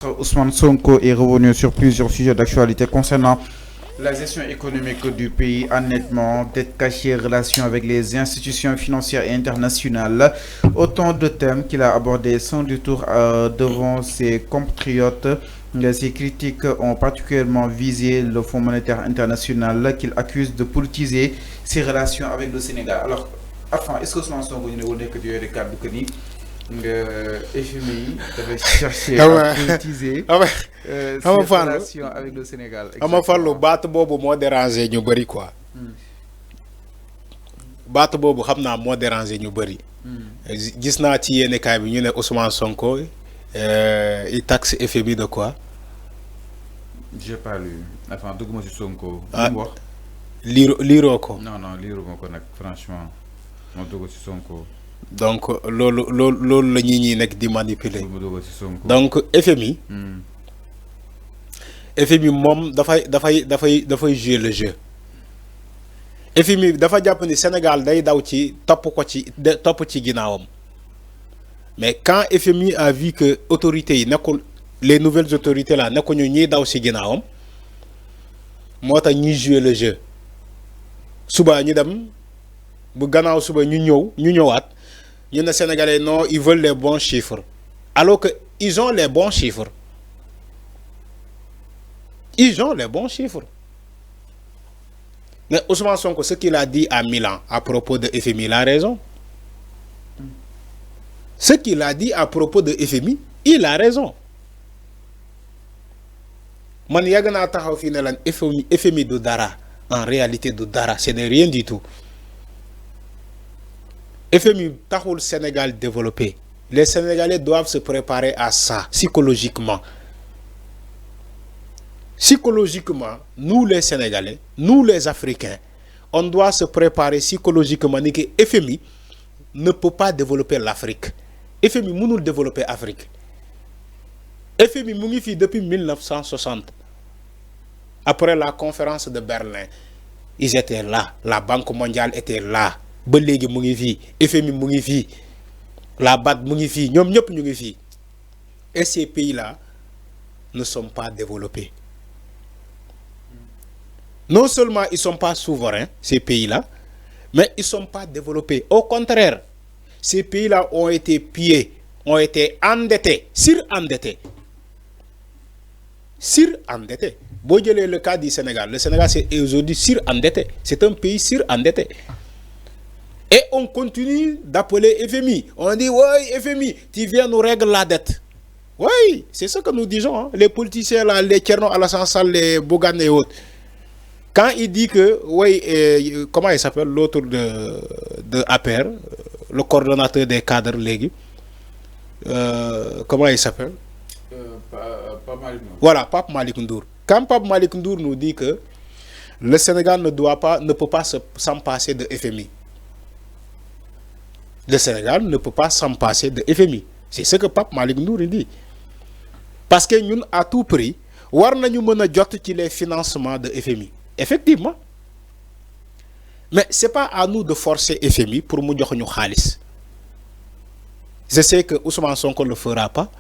Ousmane Sonko est revenu sur plusieurs sujets d'actualité concernant la gestion économique du pays, endettement, dette cachée, relations avec les institutions financières et internationales. Autant de thèmes qu'il a abordés sans détour devant ses compatriotes. Ces critiques ont particulièrement visé le Fonds monétaire international qu'il accuse de politiser ses relations avec le Sénégal. Alors, enfin, est-ce que Ousmane Sonko n'est que du cadre de FMI devait chercher à politiser ses relations avec le Sénégal. Ama fallu baat boobu moo déranger ñu bëri quoi. baat boobu xam naa moo déranger ñu bëri. gis naa ci yenn kaay bi ñu ne Ousmane Sonko il taxe FMI de quoi. J'ai pas lu. Enfin dugguma ci Sonko. ah liiroo ko. non liiruma ko nag franchement ma dugg ci Sonko. donc loolu la ñuy nekk di manipuler. donc FMI. FMI moom dafay jouer le jeu. FMI dafa jàpp ni Sénégal day daw ci topp ci ginnaawam mais quand FMI a vu que autorités yi nekkul les nouvelles autorités là nekkuñu ñiy daw ci ginnaawam moo tax ñuy jouer le jeu suba ñu dem bu gannaaw suba ñu ñëwaat. ñu ne Sénégalais non ils veulent les bons chiffres alors que ils ont les bons chiffres mais Ousmane Sonko ce qu'il a dit à Milan à propos de FMI il a raison ce qu'il a dit à propos de FMI il a raison man yàgg naa taxaw fii ne lan FMI du dara en réalité du dara c'est de rien du tout. FMI taxul Sénégal développé les Sénégalais doivent se préparer à ça psychologiquement nous les Sénégalais nous les Africains on doit se préparer psychologiquement ni que FMI ne peut pas développer l'Afrique FMI mënul développer Afrique FMI mu ngi fi depuis 1960 après la conférence de Berlin ils étaient là la Banque mondiale était là. ba léegi mu ngi fii FMI mu ngi fii la BAD mu ngi fii ñoom ñëpp ñu ngi fii et ces pays là ne sont pas développés non seulement ils sont pas souverains ces pays là mais ils sont pas développés au contraire ces pays là ont été pillés ont été endettés surendettés boo jëlee le cas du Sénégal le Sénégal c'est aujourd'hui surendetté c'est un pays surendetté. Et on continue d'appeler FMI. On dit, oui, FMI, tu viens nous régler la dette. Oui, c'est ce que nous disons. Hein. Les politiciens, là, les Thierno Alassane Sall, les Bougane et autres. Quand il dit que, oui, comment il s'appelle, l'autre de APR, le coordonnateur des cadres légui, comment il s'appelle Pape Malick Ndour. Voilà, Pape Malick Ndour. Quand Pape Malick Ndour nous dit que le Sénégal ne peut pas s'en passer de FMI. Le Sénégal ne peut pas s'en passer de FMI. C'est ce que Pape Malick Ndour dit. Parce que nous, à tout prix, war nañu mëna jot ci les financements de FMI. Effectivement. Mais c'est pas à nous de forcer FMI pour mu jox ñu xaliss. Je sais que Ousmane Sonko ne le fera pas.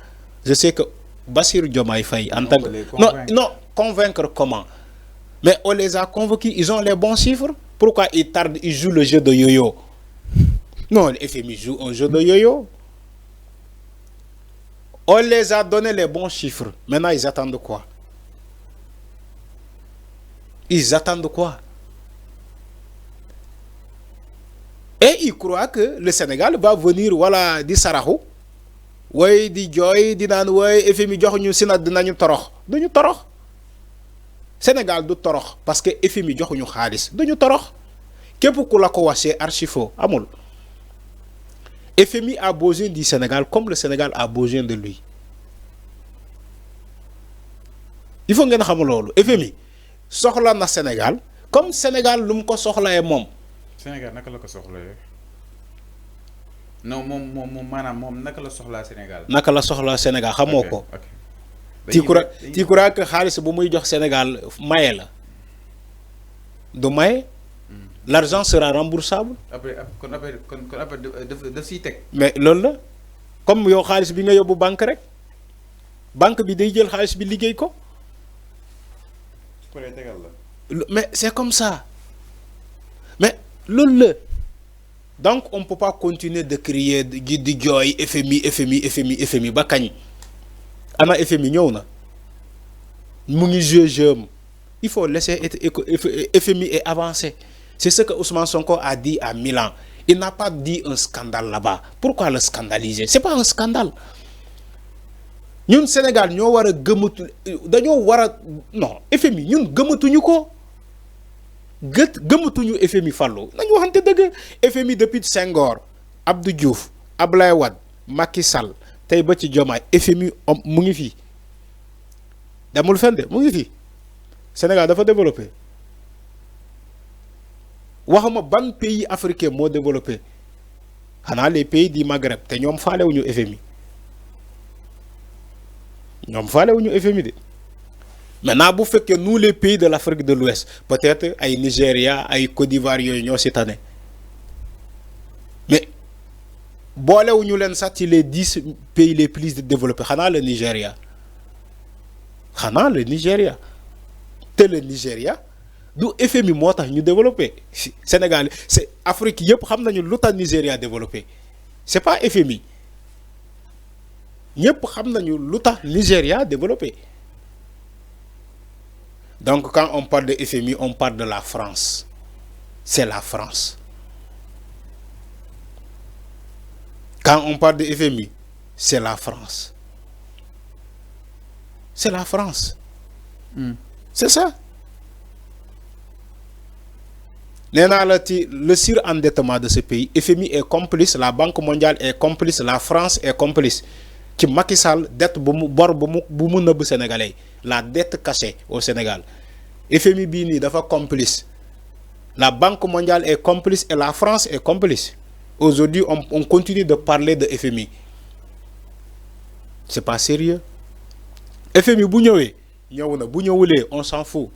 Je sais que Bassirou Diomaye Faye en tant que non, convaincre comment? Mais on les a convaincus, ils ont les bons chiffres. Pourquoi ils tardent, ils jouent le jeu de yo-yo? Non, le FMI joue un jeu de yo-yo. On les a donné les bons chiffres. Maintenant, ils attendent quoi? Ils attendent quoi? Et ils croient que le Sénégal va venir, voilà, di saraxu. Way di joy di nan way FMI jox ñu sinat dinañu torox. Duñu torox. Sénégal du torox parce que FMI jox ñu xaalis. Duñu torox. Képp ku la ko waxé archi faux amul. FMI a besoin du Sénégal comme le Sénégal a besoin de lui. Il faut ngeen xam lolu. FMI soxla na Sénégal comme Sénégal lu mu ko soxlaé mom. Sénégal naka la ko soxlaé? Non manam naka la soxla Sénégal. Naka la soxla Sénégal xamoko. Tu crois que xaliss bu muy jox Sénégal maye la. Du maye. L'argent sera remboursable. Après mais loolu la comme yow xaalis bi nga yóbbu banque rek banque bi day jël xaalis bi liggéey ko. Mais c'est comme ça. Mais loolu donc on peut pas continuer de crier di jooy FMI ba kañ ana FMI ñëw na mu ngi jeu. Il faut laisser FMI et avancer. C'est ce que Ousmane Sonko a dit à Milan. Il n'a pas dit un scandale là-bas. Pourquoi le scandaliser? C'est pas un scandale. Ñun Sénégal ñoo war a gëmatu dañoo war a non FMI ñun gëmatuñu ko gëmatuñu FMI Fallou nañu waxante dëgg. FMI depuis Senghor Abdou Diouf Ablaye Wade Macky Sall tey ba ci Diomaye FMI mu ngi fi demul fenn de mu ngi fi. Sénégal dafa développé waxuma ban pays africain moo développé xanaa les pays du Maghreb te ñoom faalewuñu FMI ñoom faalewuñu FMI de maintenant bu fekkee nous les pays de l'Afrique de l'Ouest peut-être ay Nigeria ay Côte d'Ivoire yooyu ñoo si tane mais boolewuñu leen sax ci les 10 pays les plus développés xanaa le Nigeria le Nigeria du FMI moo tax ñu développé Sénégal c'est Afrique yëpp xam nañu lu tax Nigeria développé c'est pas FMI ñëpp xam nañu lu tax Nigeria développé. Donc quand on parle de FMI on parle de la France. C'est la France. Quand on parle de FMI c'est la France. C'est la France. C'est ça. Le surendettement de ce pays, FMI est complice, la Banque mondiale est complice, la France est complice. Qui Macky Sall dette bu sénégalais, la dette cachée au Sénégal. FMI bini dafa complice. La Banque mondiale est complice et la France est complice. Aujourd'hui, on continue de parler de FMI. C'est pas sérieux. FMI bu ñëwé ñëw na bu ñëwulé on s'en fout.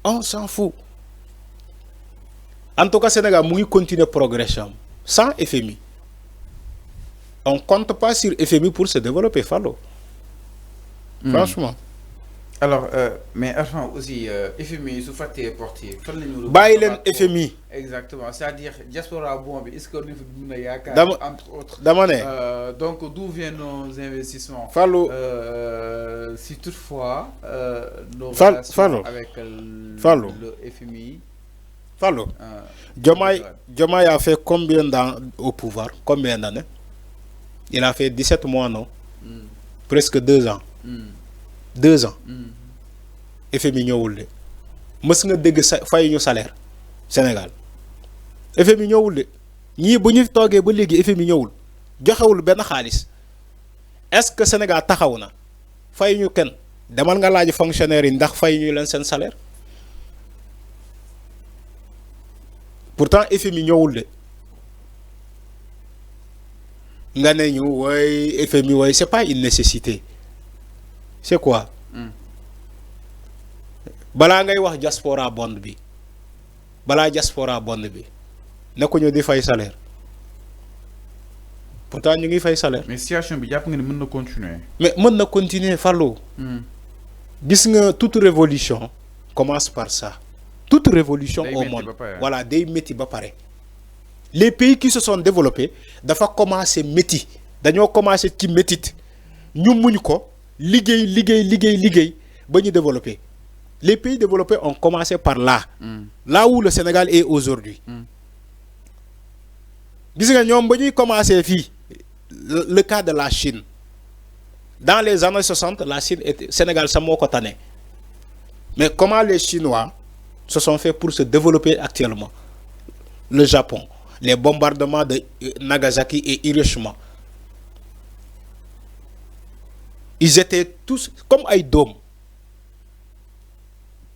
On s'en fout. En tout cas Sénégal mu ngi continuer progression sans FMI. On compte pas sur FMI pour se développer Fallou. Franchement. Alors mais enfin aussi FMI su fàttee portier fan lañu bàyyi leen FMI. Exactement, c'est-à-dire diaspora bon bi est-ce que ñu fi mën a yaakaar entre autres dama ne donc d'où viennent nos investissements Fallou si toutefois nos relations avec le FMI Fallou Diomaye a fait combien d'années au pouvoir? Combien d'années? Il a fait 17 mois non? Presque 2 ans. 2 ans. FMI ñëwul de mës nga dégg fay ñu salaire Sénégal FMI ñëwul de ñii bu ñu toogee ba léegi FMI ñëwul joxewul benn xaalis. Est-ce que Sénégal taxaw na fay ñu kenn demal nga laaj fonctionnaire yi ndax fay ñu leen seen salaire. Pourtant FMI ñëwul de nga ne ñu way FMI way c'est pas une nécessité. C'est quoi? Balaa ngay wax diaspora bond bi balaa diaspora bond bi nekku ñu di fay salaire pourtant ñu ngi fay salaire. Mais situation bi jàpp nga ni mën na continuer. Mais mën na continuer Fallou. Gis nga toute révolution commence par ça. Toute révolution au monde voilà day métti ba pare. Les pays qui se sont développés dafa commencer métti dañoo commencer ci métit ñu muñ ko liggéey ba ñu développer. Les pays développés ont commencé par là. Là où le Sénégal est aujourd'hui. Gis nga ñoom ba ñuy commencer fii le cas de la Chine. Dans les années 60, la Chine était Sénégal sa moo ko tane. Mais comment les Chinois se sont fait pour se développer actuellement? Le Japon, les bombardements de Nagasaki et Hiroshima. Ils étaient tous comme ay dômes.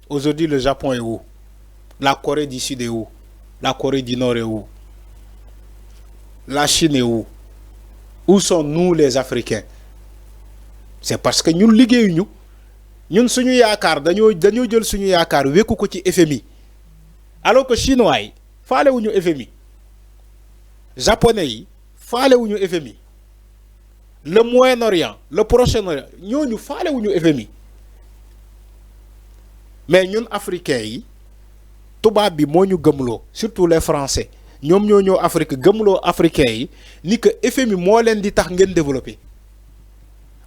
Aujourd'hui, le Japon est où? La Corée du Sud est où? La Corée du Nord est où? La Chine est où? Où sont nous les Africains? C'est parce que ñun liggéeyuñu ñun suñu yaakaar dañoo jël suñu yaakaar wékku ko ci FMI alors que chinois yi faalewuñu FMI japonais yi faalewuñu FMI le Moyen-Orient le Proche-Orient ñooñu faalewuñu FMI mais ñun africains yi tubaab bi moo ñu gëmloo surtout les Français ñoom ñoo ñëw Afrique gëmloo africains yi ni que FMI moo leen di tax ngeen développer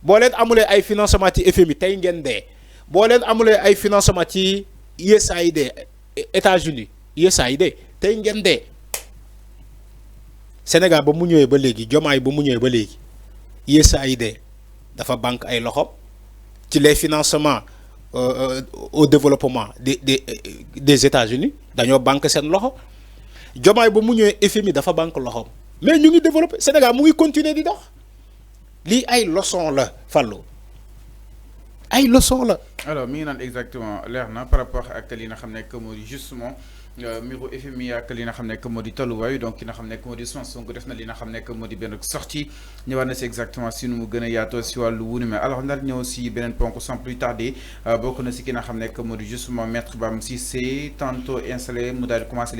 boo leen amulee ay financement ci FMI tey ngeen dee boo leen amulee ay financement ci USAID États-Unis USAID tey ngeen dee Sénégal ba mu ñëwee ba léegi Diomaye ba mu ñëwee ba léegi USAID dafa banque ay loxo ci les financements au développement des États-Unis dañoo banque seen loxo Diomaye ba mu ñëwee FMI dafa banque loxo mais ñu ngi développé Sénégal mu ngi continuer di dox lii ay leçon la Fallou ay leçon la. alors mi ngi naan exactement leer na par rapport ak li nga xam ne que moo di justement mbiru FMI ak li nga xam ne que moo di tolluwaay donc ki nga xam ne que moo di Ousmane Sonko def na li nga xam ne que moo di benn sortie ñëwaat na si exactement si nu mu gën a yaatoo si wàllu wunu mais alors ndax ñëw si beneen ponk sans plus tarder bokk na si ki nga xam ne que moo di justement maître Bamba Cissé tantôt installé mu daal di commencé